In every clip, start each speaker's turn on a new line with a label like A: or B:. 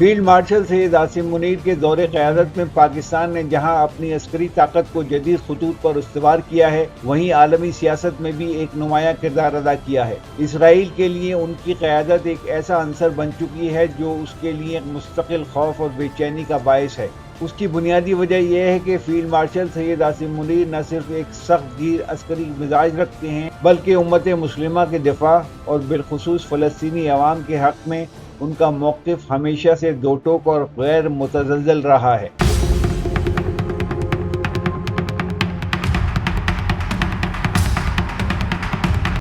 A: Field marshal Syed Asim Munir کے دور قیادت میں پاکستان نے جہاں اپنی عسکری طاقت کو جدید خطوط پر استوار کیا ہے، وہیں عالمی سیاست میں بھی ایک نمایاں کردار ادا کیا ہے۔ اسرائیل کے لیے ان کی قیادت ایک ایسا عنصر بن چکی ہے جو اس کے لیے مستقل خوف اور بے چینی کا باعث ہے۔ اس کی بنیادی وجہ یہ ہے کہ فیلڈ مارشل سید عاصم منیر نہ صرف ایک سخت گیر عسکری مزاج رکھتے ہیں، بلکہ امت مسلمہ کے دفاع اور بالخصوص فلسطینی عوام کے حق میں ان کا موقف ہمیشہ سے دو ٹوک اور غیر متزلزل رہا ہے۔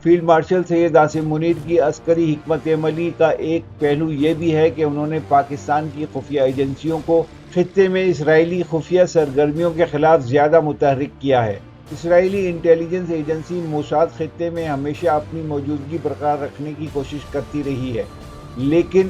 A: فیلڈ مارشل سید عاصم منیر کی عسکری حکمت عملی کا ایک پہلو یہ بھی ہے کہ انہوں نے پاکستان کی خفیہ ایجنسیوں کو خطے میں اسرائیلی خفیہ سرگرمیوں کے خلاف زیادہ متحرک کیا ہے۔ اسرائیلی انٹیلیجنس ایجنسی موساد خطے میں ہمیشہ اپنی موجودگی برقرار رکھنے کی کوشش کرتی رہی ہے، لیکن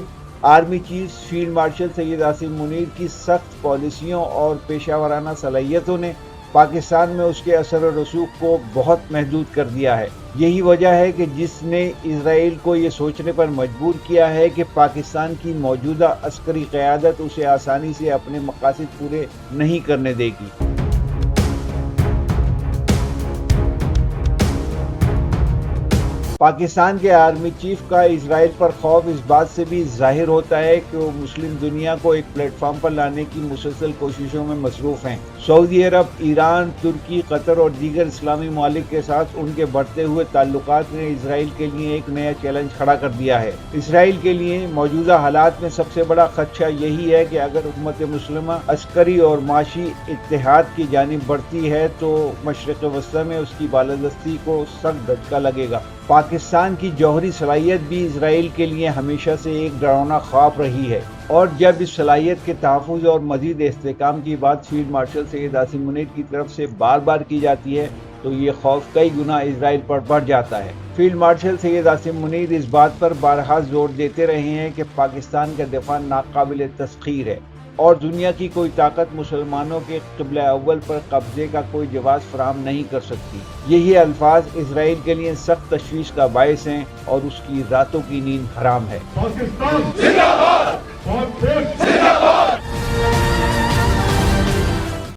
A: army chief field marshal Syed Asim Munir کی سخت پالیسیوں اور پیشہ ورانہ صلاحیتوں نے پاکستان میں اس کے اثر و رسوخ کو بہت محدود کر دیا ہے۔ یہی وجہ ہے کہ جس نے اسرائیل کو یہ سوچنے پر مجبور کیا ہے کہ پاکستان کی موجودہ عسکری قیادت اسے آسانی سے اپنے مقاصد پورے نہیں کرنے دے گی۔ پاکستان کے آرمی چیف کا اسرائیل پر خوف اس بات سے بھی ظاہر ہوتا ہے کہ وہ مسلم دنیا کو ایک پلیٹ فارم پر لانے کی مسلسل کوششوں میں مصروف ہیں۔ سعودی عرب، ایران، ترکی، قطر اور دیگر اسلامی ممالک کے ساتھ ان کے بڑھتے ہوئے تعلقات نے اسرائیل کے لیے ایک نیا چیلنج کھڑا کر دیا ہے۔ اسرائیل کے لیے موجودہ حالات میں سب سے بڑا خدشہ یہی ہے کہ اگر امت مسلمہ عسکری اور معاشی اتحاد کی جانب بڑھتی ہے تو مشرق وسطی میں اس کی بالادستی کو سخت دھچکا لگے گا۔ پاکستان کی جوہری صلاحیت بھی اسرائیل کے لیے ہمیشہ سے ایک ڈراؤنا خواب رہی ہے، اور جب اس صلاحیت کے تحفظ اور مزید استحکام کی بات فیلڈ مارشل سید عاصم منیر کی طرف سے بار بار کی جاتی ہے تو یہ خوف کئی گنا اسرائیل پر بڑھ جاتا ہے۔ فیلڈ مارشل سید عاصم منیر اس بات پر بارہا زور دیتے رہے ہیں کہ پاکستان کا دفاع ناقابل تسخیر ہے اور دنیا کی کوئی طاقت مسلمانوں کے قبلہ اول پر قبضے کا کوئی جواز فراہم نہیں کر سکتی۔ یہی الفاظ اسرائیل کے لیے سخت تشویش کا باعث ہیں اور اس کی راتوں کی نیند حرام ہے۔